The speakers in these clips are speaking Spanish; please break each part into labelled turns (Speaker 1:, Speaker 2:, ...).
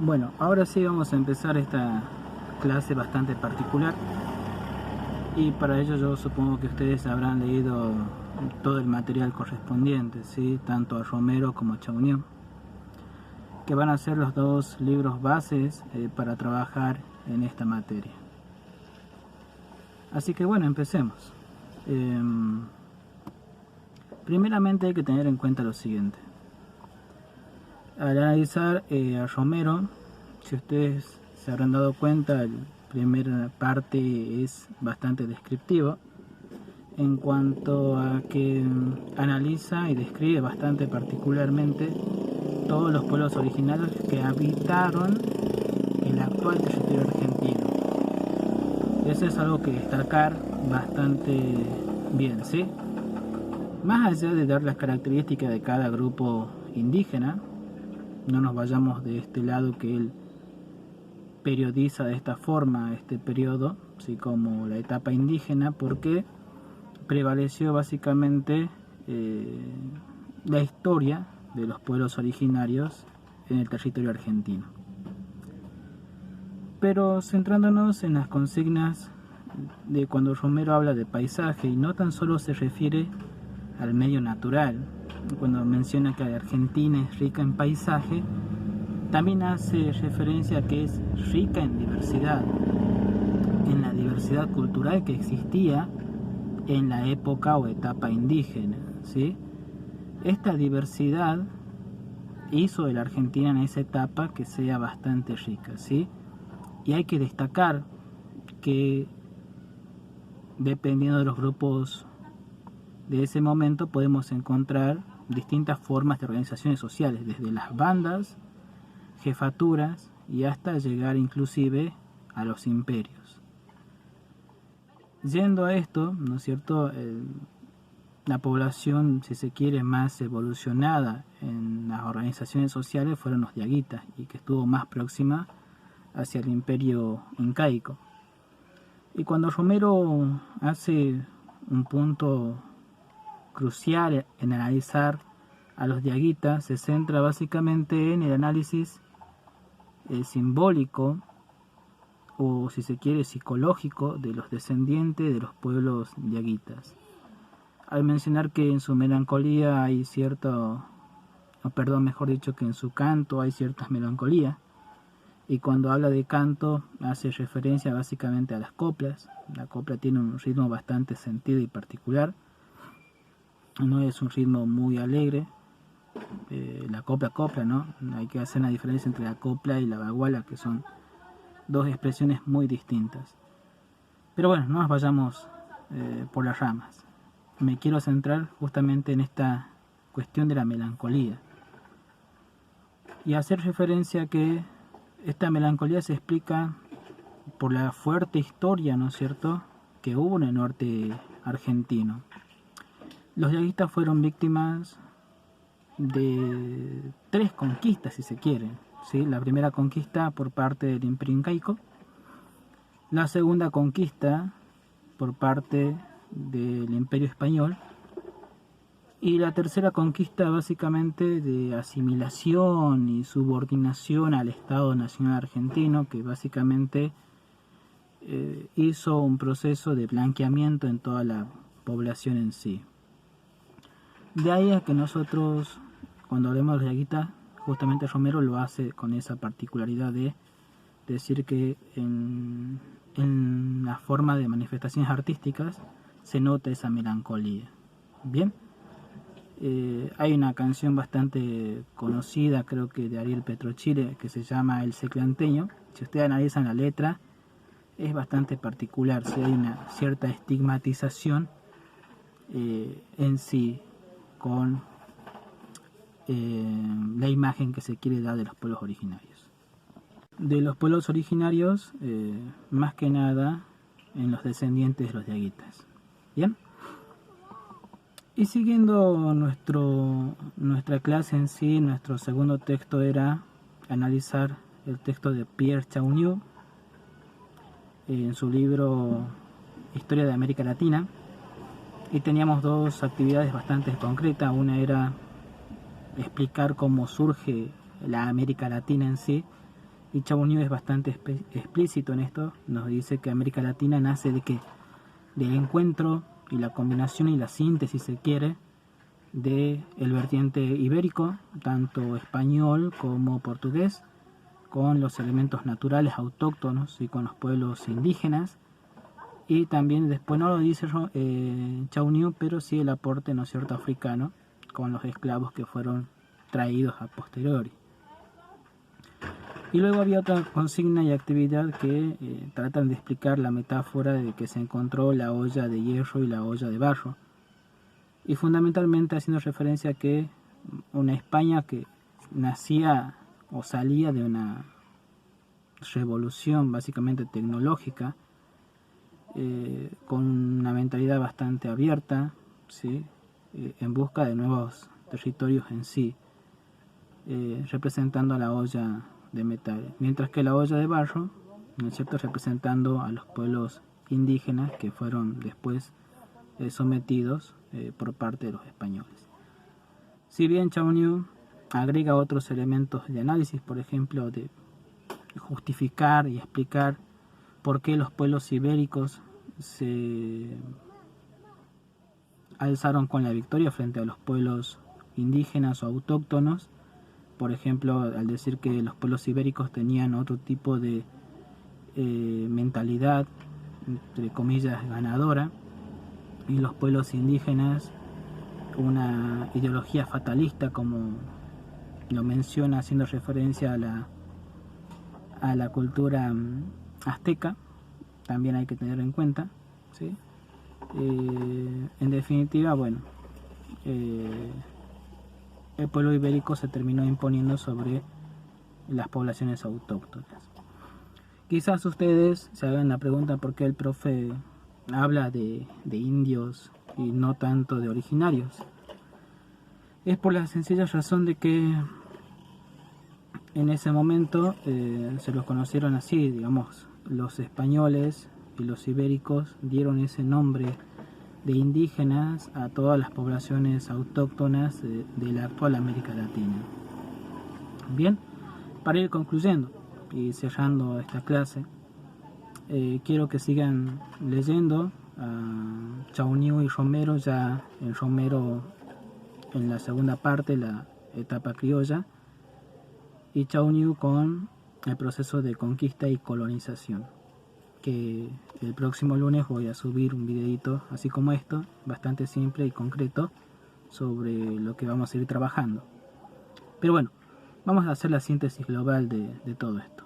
Speaker 1: Bueno, ahora sí vamos a empezar esta clase bastante particular y para ello yo supongo que ustedes habrán leído todo el material correspondiente, ¿sí? Tanto a Romero como a Chaunión, que van a ser los dos libros bases para trabajar en esta materia. Así que bueno, empecemos. Primeramente hay que tener en cuenta lo siguiente. Al analizar a Romero, si ustedes se habrán dado cuenta, la primera parte es bastante descriptiva en cuanto a que analiza y describe bastante particularmente todos los pueblos originarios que habitaron el actual territorio argentino. Eso es algo que destacar bastante bien, ¿sí? Más allá de dar las características de cada grupo indígena, no nos vayamos de este lado que él periodiza de esta forma este periodo, así como la etapa indígena, porque prevaleció básicamente la historia de los pueblos originarios en el territorio argentino. Pero centrándonos en las consignas de cuando Romero habla de paisaje, y no tan solo se refiere al medio natural, cuando menciona que la Argentina es rica en paisaje, también hace referencia a que es rica en diversidad, en la diversidad cultural que existía en la época o etapa indígena, ¿sí? Esta diversidad hizo de la Argentina en esa etapa que sea bastante rica, ¿sí? Y hay que destacar que dependiendo de los grupos de ese momento podemos encontrar distintas formas de organizaciones sociales, desde las bandas, jefaturas y hasta llegar inclusive a los imperios. Yendo a esto, ¿no es cierto? La población, si se quiere, más evolucionada en las organizaciones sociales fueron los diaguitas y que estuvo más próxima hacia el imperio incaico. Y cuando Romero hace un punto crucial en analizar a los diaguitas, se centra básicamente en el análisis simbólico o, si se quiere, psicológico de los descendientes de los pueblos diaguitas. Al mencionar que en su melancolía hay cierto, perdón, mejor dicho, que en su canto hay ciertas melancolías, y cuando habla de canto hace referencia básicamente a las coplas. La copla tiene un ritmo bastante sentido y particular, no es un ritmo muy alegre. La copla, ¿no? Hay que hacer una diferencia entre la copla y la baguala, que son dos expresiones muy distintas. Pero bueno, no nos vayamos por las ramas. Me quiero centrar justamente en esta cuestión de la melancolía y hacer referencia a que esta melancolía se explica por la fuerte historia, ¿no es cierto?, que hubo en el norte argentino. Los diaguitas fueron víctimas de tres conquistas, si se quiere, ¿sí? La primera conquista por parte del imperio incaico, la segunda conquista por parte del imperio español y la tercera conquista básicamente de asimilación y subordinación al Estado Nacional Argentino, que básicamente hizo un proceso de blanqueamiento en toda la población en sí. De ahí a que nosotros, cuando hablemos de diaguita, justamente Romero lo hace con esa particularidad de decir que en la forma de manifestaciones artísticas se nota esa melancolía. Bien, hay una canción bastante conocida, creo que de Ariel Petrochile, que se llama El Seclanteño. Si ustedes analizan la letra, es bastante particular, si hay una cierta estigmatización en sí con la imagen que se quiere dar de los pueblos originarios. De los pueblos originarios, más que nada en los descendientes de los diaguitas. Bien. Y siguiendo nuestra clase en sí, nuestro segundo texto era analizar el texto de Pierre Chauniou en su libro Historia de América Latina, y teníamos dos actividades bastante concretas. Una era explicar cómo surge la América Latina en sí, Y Chau New es bastante explícito en esto, nos dice que América Latina nace de que del encuentro y la combinación y la síntesis, si se quiere, de el vertiente ibérico, tanto español como portugués, con los elementos naturales autóctonos y con los pueblos indígenas, y también después no lo dice Chau New, pero sí el aporte, ¿no es cierto?, africano, con los esclavos que fueron traídos a posteriori. Y luego había otra consigna y actividad que tratan de explicar la metáfora de que se encontró la olla de hierro y la olla de barro. Y fundamentalmente haciendo referencia a que una España que nacía o salía de una revolución básicamente tecnológica, con una mentalidad bastante abierta, ¿sí? En busca de nuevos territorios en sí, representando a la olla de metal, mientras que la olla de barro, ¿no es cierto?, representando a los pueblos indígenas que fueron después sometidos por parte de los españoles. Si bien Chau New agrega otros elementos de análisis, por ejemplo, de justificar y explicar por qué los pueblos ibéricos se alzaron con la victoria frente a los pueblos indígenas o autóctonos, por ejemplo, al decir que los pueblos ibéricos tenían otro tipo de mentalidad, entre comillas, ganadora, y los pueblos indígenas una ideología fatalista, como lo menciona haciendo referencia a la cultura azteca, también hay que tener en cuenta, ¿sí? En definitiva, bueno, el pueblo ibérico se terminó imponiendo sobre las poblaciones autóctonas. Quizás ustedes se hagan la pregunta por qué el profe habla de indios y no tanto de originarios. Es por la sencilla razón de que en ese momento se los conocieron así, digamos, los españoles y los ibéricos dieron ese nombre de indígenas a todas las poblaciones autóctonas de la actual América Latina. Bien, para ir concluyendo y cerrando esta clase, quiero que sigan leyendo a Chau New y Romero, ya en Romero en la segunda parte, la etapa criolla, y Chau New con el proceso de conquista y colonización, que el próximo lunes voy a subir un videito así como esto, bastante simple y concreto, sobre lo que vamos a ir trabajando. Pero bueno, vamos a hacer la síntesis global de todo esto.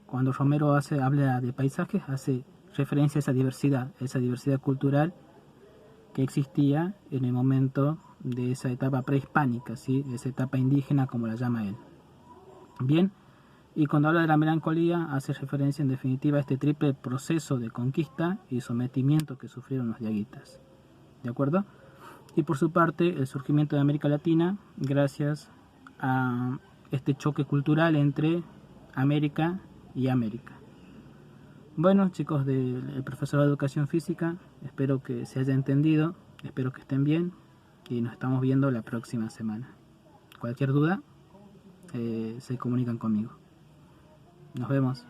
Speaker 1: Cuando Romero habla de paisajes, hace referencia a esa diversidad cultural que existía en el momento de esa etapa prehispánica, ¿sí?, esa etapa indígena como la llama él. Bien, y cuando habla de la melancolía hace referencia en definitiva a este triple proceso de conquista y sometimiento que sufrieron los diaguitas. ¿De acuerdo? Y por su parte, el surgimiento de América Latina gracias a este choque cultural entre América y América. Bueno, chicos del profesorado de Educación Física, espero que se haya entendido, espero que estén bien y nos estamos viendo la próxima semana. Cualquier duda, se comunican conmigo. Nos vemos.